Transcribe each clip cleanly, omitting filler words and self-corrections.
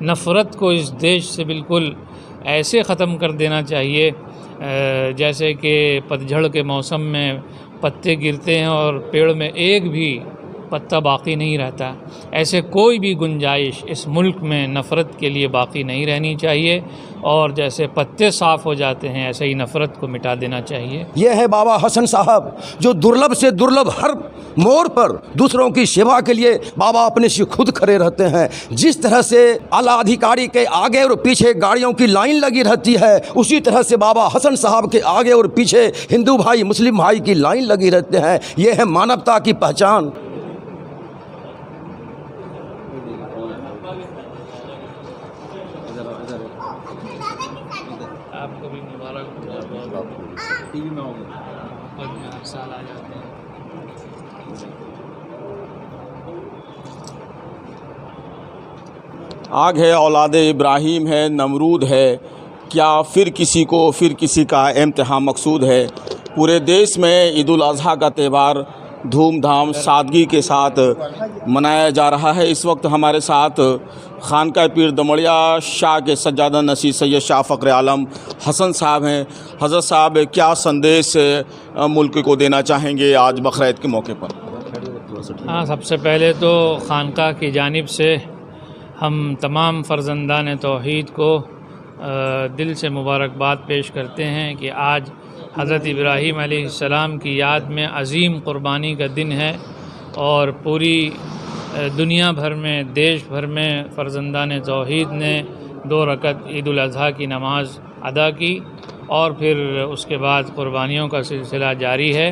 नफ़रत को इस देश से बिल्कुल ऐसे ख़त्म कर देना चाहिए जैसे कि पतझड़ के मौसम में पत्ते गिरते हैं और पेड़ में एक भी पत्ता बाकी नहीं रहता। ऐसे कोई भी गुंजाइश इस मुल्क में नफ़रत के लिए बाकी नहीं रहनी चाहिए और जैसे पत्ते साफ़ हो जाते हैं ऐसे ही नफ़रत को मिटा देना चाहिए। ये है बाबा हसन साहब जो दुर्लभ से दुर्लभ हर मोड़ पर दूसरों की सेवा के लिए बाबा अपने से खुद खड़े रहते हैं। जिस तरह से आला अधिकारी के आगे और पीछे गाड़ियों की लाइन लगी रहती है, उसी तरह से बाबा हसन साहब के आगे और पीछे हिंदू भाई मुस्लिम भाई की लाइन लगी रहते हैं। ये है मानवता की पहचान। आपको भी मुबारक हो। टीवी में हर साल आ जाते हैं। आग है, औलाद इब्राहीम है, नमरूद है, क्या फिर किसी का इम्तिहान मकसूद है। पूरे देश में ईद उल अज़हा का त्यौहार धूमधाम सादगी के साथ मनाया जा रहा है। इस वक्त हमारे साथ खानका पीर दमड़िया शाह के सज्जादा नसीह सैयद शाह फ़ख्र आलम हसन साहब हैं। हज़रत साहब, क्या संदेश मुल्क को देना चाहेंगे आज बकरीद के मौके पर? हाँ, सबसे पहले तो खानका की जानिब से हम तमाम फ़र्जंदान तौहीद को दिल से मुबारकबाद पेश करते हैं कि आज हज़रत इब्राहीम अलैहिस्सलाम की याद में अज़ीम क़ुरबानी का दिन है और पूरी दुनिया भर में, देश भर में फ़र्जंदान तौहीद ने 2 रकत ईद उल अज़हा की नमाज़ अदा की और फिर उसके बाद क़ुरबानियों का सिलसिला जारी है।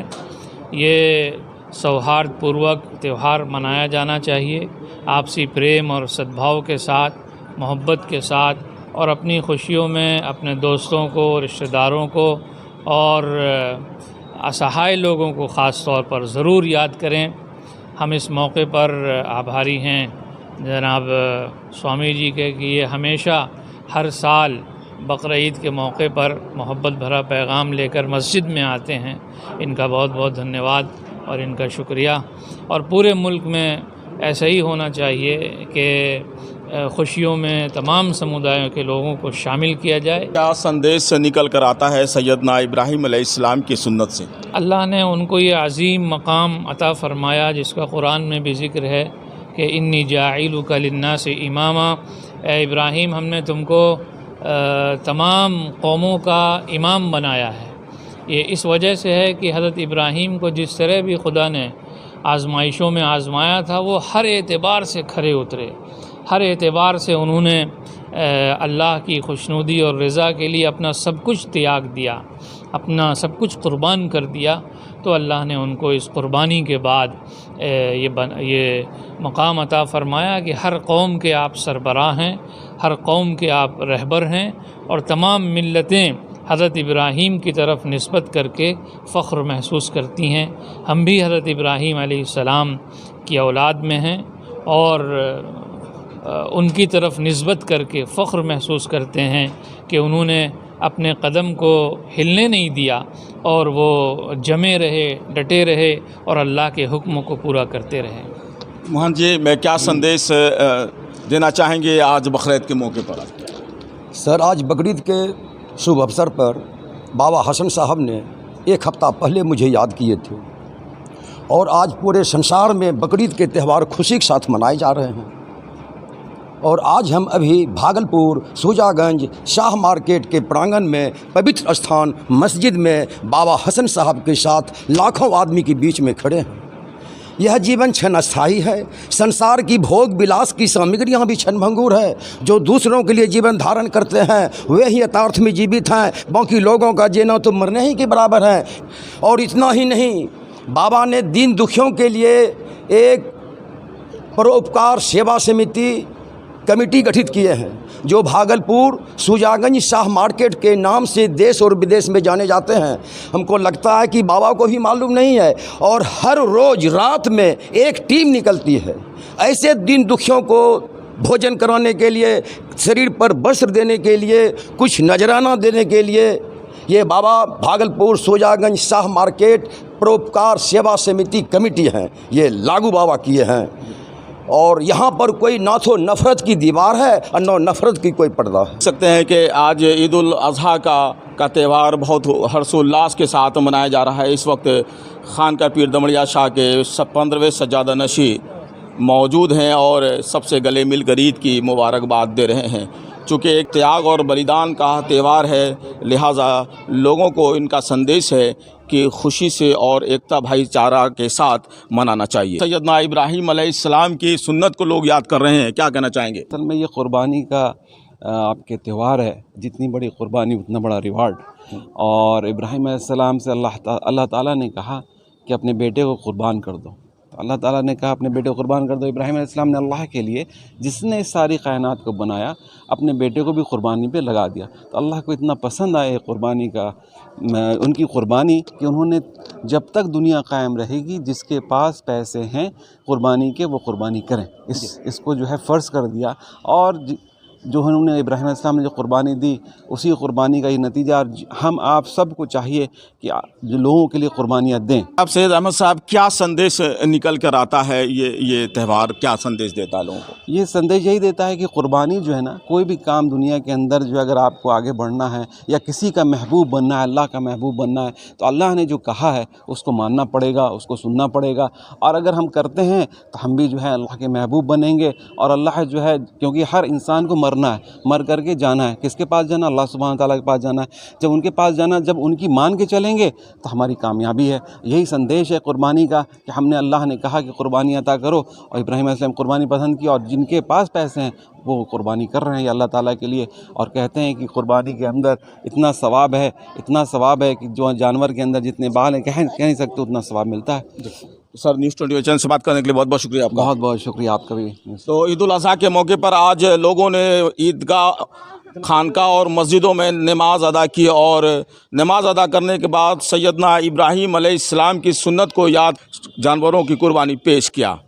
ये सौहार्दपूर्वक त्यौहार मनाया जाना चाहिए, आपसी प्रेम और सद्भाव के साथ, मोहब्बत के साथ, और अपनी खुशियों में अपने दोस्तों को, रिश्तेदारों को और असहाय लोगों को ख़ास तौर पर ज़रूर याद करें। हम इस मौके पर आभारी हैं जनाब स्वामी जी के कि ये हमेशा हर साल बकरीद के मौके पर मोहब्बत भरा पैगाम लेकर मस्जिद में आते हैं। इनका बहुत बहुत धन्यवाद और इनका शुक्रिया। और पूरे मुल्क में ऐसा ही होना चाहिए कि खुशियों में तमाम समुदायों के लोगों को शामिल किया जाए। क्या संदेश निकल कर आता है सैयदना इब्राहीम अलैहिस्सलाम की सुन्नत से? अल्लाह ने उनको ये अज़ीम मकाम अता फ़रमाया जिसका कुरान में भी ज़िक्र है कि इन्नी जाइलुका लिन्नासि इमामा। ए इब्राहीम, हमने तुमको तमाम कौमों का इमाम बनाया है। ये इस वजह से है कि हज़रत इब्राहीम को जिस तरह भी खुदा ने आज़माइशों में आज़माया था, वो हर एतबार से खरे उतरे, हर एतबार से उन्होंने अल्लाह की खुशनुदी और रज़ा के लिए अपना सब कुछ त्याग दिया, अपना सब कुछ कुर्बान कर दिया। तो अल्लाह ने उनको इस कुर्बानी के बाद ये मकाम अता फ़रमाया कि हर कौम के आप सरबराह हैं, हर कौम के आप रहबर हैं और तमाम मिल्लतें हज़रत इब्राहीम की तरफ निस्बत करके फ़ख्र महसूस करती हैं। हम भी हज़रत इब्राहीम अलैहिस्सलाम की औलाद में हैं और उनकी तरफ निस्बत करके फ़ख्र महसूस करते हैं कि उन्होंने अपने कदम को हिलने नहीं दिया और वो जमे रहे, डटे रहे और अल्लाह के हुक्म को पूरा करते रहे। मोहन जी, मैं क्या संदेश देना चाहेंगे आज बकरीद के मौके पर? सर, आज बकरीद के शुभ अवसर पर बाबा हसन साहब ने 1 हफ़्ता पहले मुझे याद किए थे और आज पूरे संसार में बकरीद के त्यौहार खुशी के साथ मनाए जा रहे हैं। और आज हम अभी भागलपुर सूजागंज शाह मार्केट के प्रांगण में पवित्र स्थान मस्जिद में बाबा हसन साहब के साथ लाखों आदमी के बीच में खड़े हैं। यह जीवन क्षणस्थायी है। संसार की भोग विलास की सामग्रियाँ भी क्षणभंगुर है। जो दूसरों के लिए जीवन धारण करते हैं वे ही यथार्थ में जीवित हैं, बाकी लोगों का जीना तो मरने ही के बराबर है। और इतना ही नहीं, बाबा ने दीन दुखियों के लिए एक परोपकार सेवा समिति कमेटी गठित किए हैं जो भागलपुर सूजागंज शाह मार्केट के नाम से देश और विदेश में जाने जाते हैं। हमको लगता है कि बाबा को भी मालूम नहीं है। और हर रोज़ रात में एक टीम निकलती है ऐसे दीन दुखियों को भोजन कराने के लिए, शरीर पर वस्त्र देने के लिए, कुछ नजराना देने के लिए। ये बाबा भागलपुर सूजागंज शाह मार्केट परोपकार सेवा समिति कमेटी हैं, ये लागू बाबा किए हैं। और यहाँ पर कोई ना तो नफ़रत की दीवार है और ना नफ़रत की कोई पर्दा है। सकते हैं कि आज ईद उल अज़हा का त्यौहार बहुत हर्षोल्लास के साथ मनाया जा रहा है। इस वक्त खानका पीर दमड़िया शाह के 15वें सज्जादा नशी मौजूद हैं और सबसे गले मिल कर ईद की मुबारकबाद दे रहे हैं। चूँकि एक त्याग और बलिदान का त्यौहार है, लिहाजा लोगों को इनका संदेश है कि खुशी से और एकता भाईचारा के साथ मनाना चाहिए। सैयदना इब्राहीम अलैहिस्सलाम की सुन्नत को लोग याद कर रहे हैं, क्या कहना चाहेंगे? असल में ये क़ुरबानी का आपके त्यौहार है, जितनी बड़ी क़ुरबानी उतना बड़ा रिवार्ड। और इब्राहीम अलैहिस्सलाम से अल्लाह ताला ने कहा कि अपने बेटे को क़ुरबान कर दो। तो अल्लाह ताला ने कहा अपने बेटे को क़ुरबान कर दो। इब्राहीम अलैहिस्सलाम ने अल्लाह के लिए, जिसने इस सारी कायनात को बनाया, अपने बेटे को भी क़ुरबानी पे लगा दिया। तो अल्लाह को इतना पसंद आया क़ुरबानी का, उनकी क़ुरबानी, कि उन्होंने जब तक दुनिया कायम रहेगी जिसके पास पैसे हैं क़ुरबानी के वो क़ुरबानी करें, इसको जो है फ़र्ज़ कर दिया। और जो उन्होंने इब्राहीम अलैहिस्सलाम ने जो क़ुरबानी दी, उसी क़ुरबानी का ये नतीजा हम आप सबको चाहिए कि जो लोगों के लिए क़ुरबानियाँ दें। अब सैयद अहमद साहब, क्या संदेश निकल कर आता है? ये त्यौहार क्या संदेश देता है लोगों को? ये संदेश यही देता है कि क़ुरबानी जो है ना, कोई भी काम दुनिया के अंदर जो अगर आपको आगे बढ़ना है या किसी का महबूब बनना है, अल्लाह का महबूब बनना है, तो अल्लाह ने जो कहा है उसको मानना पड़ेगा, उसको सुनना पड़ेगा। और अगर हम करते हैं तो हम भी जो है अल्लाह के महबूब बनेंगे। और अल्लाह जो है, क्योंकि हर इंसान को मरना है, मर करके जाना है। किसके पास जाना? अल्लाह सुब्हानहू तआला के पास जाना है। जब उनके पास जाना, जब उनकी मान के चलेंगे तो हमारी कामयाबी है। यही संदेश है क़ुरबानी का कि हमने, अल्लाह ने कहा कि क़ुरबानी अता करो, और इब्राहीम अलैहिस्सलाम क़ुरबानी पसंद की, और जिनके पास पैसे हैं वो क़ुरबानी कर रहे हैं अल्लाह ताला के लिए। और कहते हैं कि क़ुरबानी के अंदर इतना सवाब है, इतना सवाब है कि जो जानवर के अंदर जितने बाल हैं कह नहीं सकते, उतना सवाब मिलता है। सर, न्यूज़ 24 चैनल से बात करने के लिए बहुत बहुत शुक्रिया आपका। बहुत बहुत शुक्रिया आपका भी। तो ईद उल अज़हा के मौके पर आज लोगों ने ईदगाह, खानका और मस्जिदों में नमाज अदा की और नमाज अदा करने के बाद सैयदना इब्राहीम अलैहिस्सलाम की सुन्नत को याद जानवरों की कुर्बानी पेश किया।